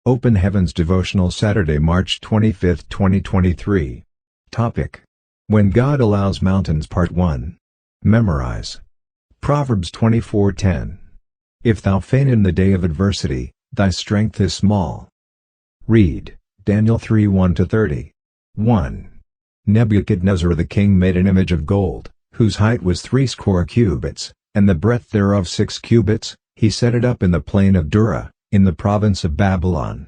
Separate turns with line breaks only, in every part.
Open Heavens Devotional Saturday, March 25, 2023. Topic: When God Allows Mountains Part 1. Memorize. Proverbs 24:10. If thou faint in the day of adversity, thy strength is small. Read, Daniel 3:1-30. 1. Nebuchadnezzar the king made an image of gold, whose height was 60 cubits, and the breadth thereof 6 cubits, he set it up in the plain of Dura, in the province of Babylon.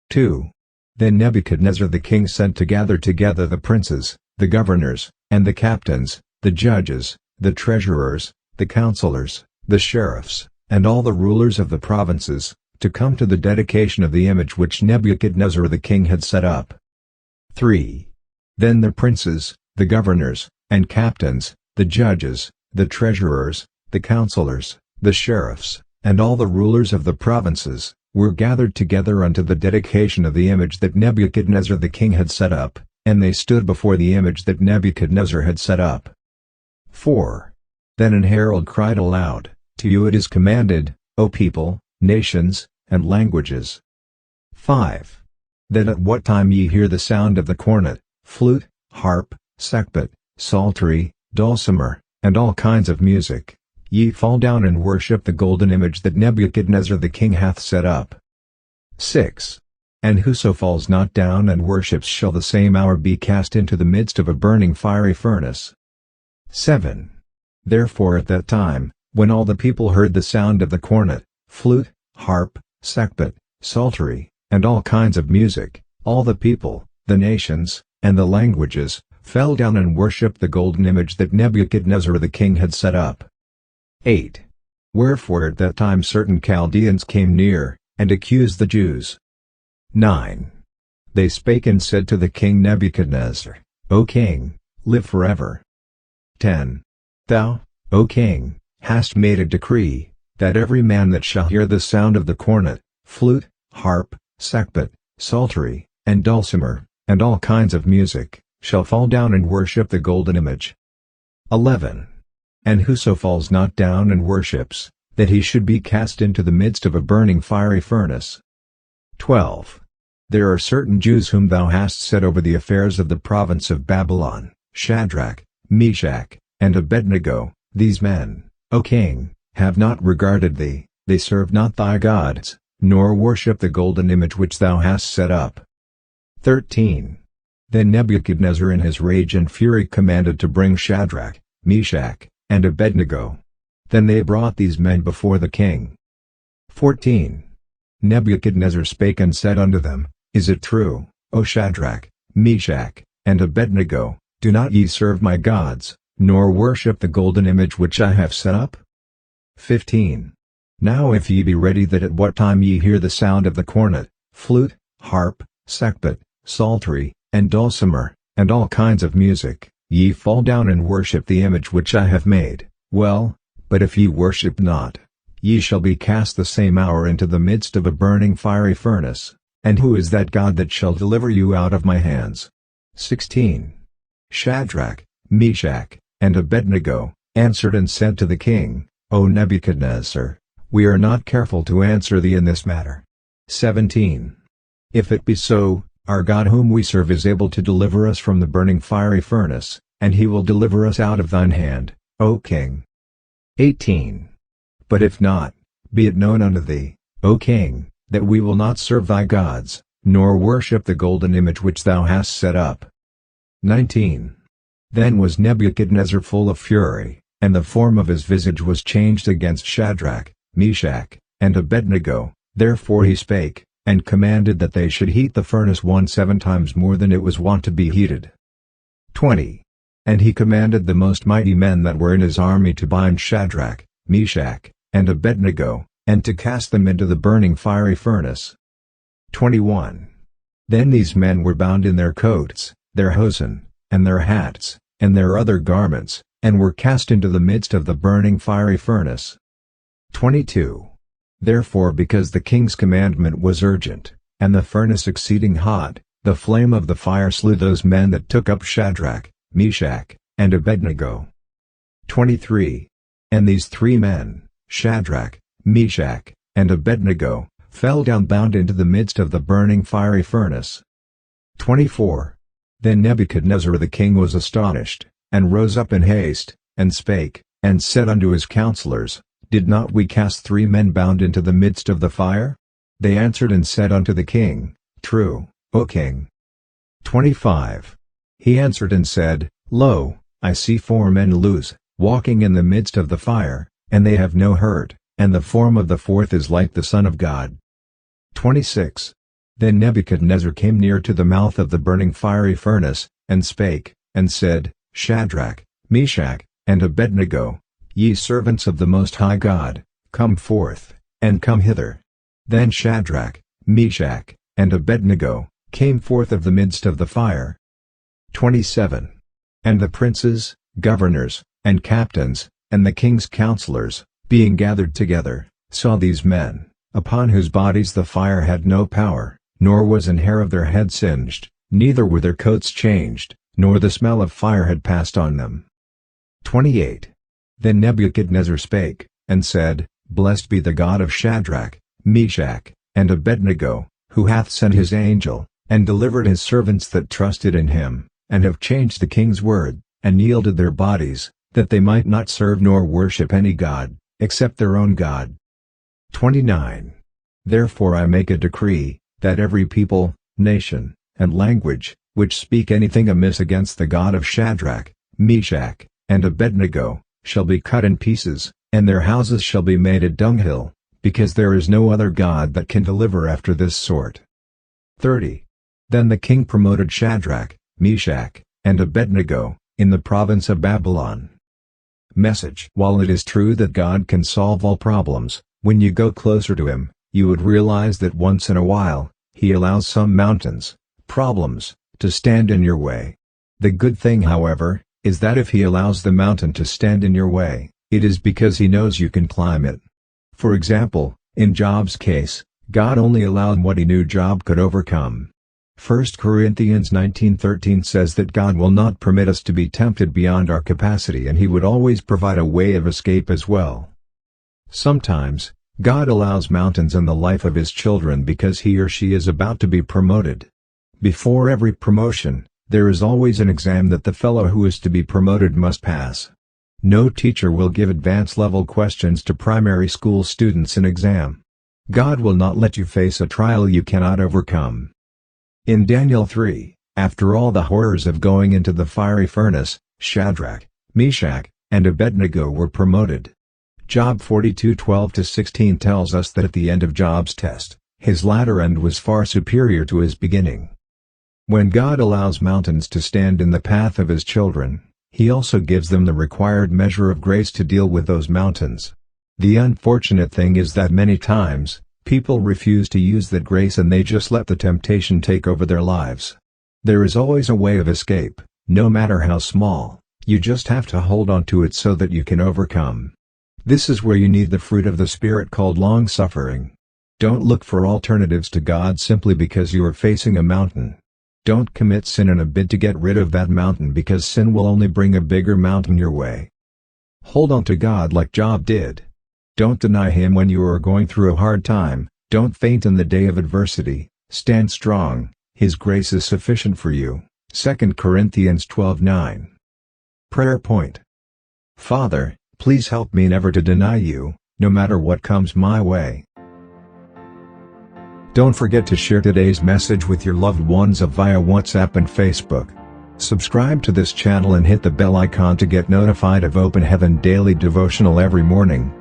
2. Then Nebuchadnezzar the king sent to gather together the princes, the governors, and the captains, the judges, the treasurers, the counselors, the sheriffs, and all the rulers of the provinces, to come to the dedication of the image which Nebuchadnezzar the king had set up. 3. Then the princes, the governors, and captains, the judges, the treasurers, the counselors, the sheriffs, and all the rulers of the provinces, were gathered together unto the dedication of the image that Nebuchadnezzar the king had set up, and they stood before the image that Nebuchadnezzar had set up. 4. Then an herald cried aloud, To you it is commanded, O people, nations, and languages. 5. That at what time ye hear the sound of the cornet, flute, harp, sackbut, psaltery, dulcimer, and all kinds of music, ye fall down and worship the golden image that Nebuchadnezzar the king hath set up. 6. And whoso falls not down and worships shall the same hour be cast into the midst of a burning fiery furnace. 7. Therefore at that time, when all the people heard the sound of the cornet, flute, harp, sackbut, psaltery, and all kinds of music, all the people, the nations, and the languages, fell down and worshipped the golden image that Nebuchadnezzar the king had set up. 8. Wherefore at that time certain Chaldeans came near, and accused the Jews. 9. They spake and said to the king Nebuchadnezzar, O king, live forever. 10. Thou, O king, hast made a decree, that every man that shall hear the sound of the cornet, flute, harp, sackbut, psaltery, and dulcimer, and all kinds of music, shall fall down and worship the golden image. 11. And whoso falls not down and worships, that he should be cast into the midst of a burning fiery furnace. 12. There are certain Jews whom thou hast set over the affairs of the province of Babylon, Shadrach, Meshach, and Abednego. These men, O king, have not regarded thee, they serve not thy gods, nor worship the golden image which thou hast set up. 13. Then Nebuchadnezzar in his rage and fury commanded to bring Shadrach, Meshach, and Abednego. Then they brought these men before the king. 14. Nebuchadnezzar spake and said unto them, Is it true, O Shadrach, Meshach, and Abednego, do not ye serve my gods, nor worship the golden image which I have set up? 15. Now if ye be ready that at what time ye hear the sound of the cornet, flute, harp, sackbut, psaltery, and dulcimer, and all kinds of music, ye fall down and worship the image which I have made, well, but if ye worship not, ye shall be cast the same hour into the midst of a burning fiery furnace. And who is that God that shall deliver you out of my hands? 16. Shadrach, Meshach, and Abednego answered and said to the king, O Nebuchadnezzar, we are not careful to answer thee in this matter. 17. If it be so, our God whom we serve is able to deliver us from the burning fiery furnace, and he will deliver us out of thine hand, O king. 18. But if not, be it known unto thee, O king, that we will not serve thy gods, nor worship the golden image which thou hast set up. 19. Then was Nebuchadnezzar full of fury, and the form of his visage was changed against Shadrach, Meshach, and Abednego. Therefore he spake, and commanded that they should heat the furnace 17 times more than it was wont to be heated. 20. And he commanded the most mighty men that were in his army to bind Shadrach, Meshach, and Abednego, and to cast them into the burning fiery furnace. 21. Then these men were bound in their coats, their hosen, and their hats, and their other garments, and were cast into the midst of the burning fiery furnace. 22. Therefore because the king's commandment was urgent, and the furnace exceeding hot, the flame of the fire slew those men that took up Shadrach, Meshach, and Abednego. 23. And these 3 men, Shadrach, Meshach, and Abednego, fell down bound into the midst of the burning fiery furnace. 24. Then Nebuchadnezzar the king was astonished, and rose up in haste, and spake, and said unto his counselors, Did not we cast 3 men bound into the midst of the fire? They answered and said unto the king, True, O king. 25. He answered and said, Lo, I see 4 men loose, walking in the midst of the fire, and they have no hurt, and the form of the 4th is like the Son of God. 26. Then Nebuchadnezzar came near to the mouth of the burning fiery furnace, and spake, and said, Shadrach, Meshach, and Abednego, ye servants of the Most High God, come forth, and come hither. Then Shadrach, Meshach, and Abednego came forth of the midst of the fire. 27. And the princes, governors, and captains, and the king's counselors, being gathered together, saw these men, upon whose bodies the fire had no power, nor was an hair of their head singed, neither were their coats changed, nor the smell of fire had passed on them. 28. Then Nebuchadnezzar spake, and said, Blessed be the God of Shadrach, Meshach, and Abednego, who hath sent his angel, and delivered his servants that trusted in him, and have changed the king's word, and yielded their bodies, that they might not serve nor worship any god, except their own God. 29. Therefore I make a decree, that every people, nation, and language, which speak anything amiss against the God of Shadrach, Meshach, and Abednego, shall be cut in pieces, and their houses shall be made a dunghill, because there is no other God that can deliver after this sort. 30. Then the king promoted Shadrach, Meshach, and Abednego, in the province of Babylon. Message. While it is true that God can solve all problems, when you go closer to Him, you would realize that once in a while, He allows some mountains, problems, to stand in your way. The good thing, however, is that if He allows the mountain to stand in your way, it is because He knows you can climb it. For example, in Job's case, God only allowed what He knew Job could overcome. 1 Corinthians 19:13 says that God will not permit us to be tempted beyond our capacity, and He would always provide a way of escape as well. Sometimes, God allows mountains in the life of His children because he or she is about to be promoted. Before every promotion, there is always an exam that the fellow who is to be promoted must pass. No teacher will give advanced-level questions to primary school students in exam. God will not let you face a trial you cannot overcome. In Daniel 3, after all the horrors of going into the fiery furnace, Shadrach, Meshach, and Abednego were promoted. Job 42:12-16 tells us that at the end of Job's test, his latter end was far superior to his beginning. When God allows mountains to stand in the path of His children, He also gives them the required measure of grace to deal with those mountains. The unfortunate thing is that many times, people refuse to use that grace and they just let the temptation take over their lives. There is always a way of escape, no matter how small. You just have to hold on to it so that you can overcome. This is where you need the fruit of the Spirit called long-suffering. Don't look for alternatives to God simply because you are facing a mountain. Don't commit sin in a bid to get rid of that mountain, because sin will only bring a bigger mountain your way. Hold on to God like Job did. Don't deny Him when you are going through a hard time. Don't faint in the day of adversity. Stand strong. His grace is sufficient for you. 2 Corinthians 12:9. Prayer point. Father, please help me never to deny You, no matter what comes my way. Don't forget to share today's message with your loved ones via WhatsApp and Facebook. Subscribe to this channel and hit the bell icon to get notified of Open Heaven Daily Devotional every morning.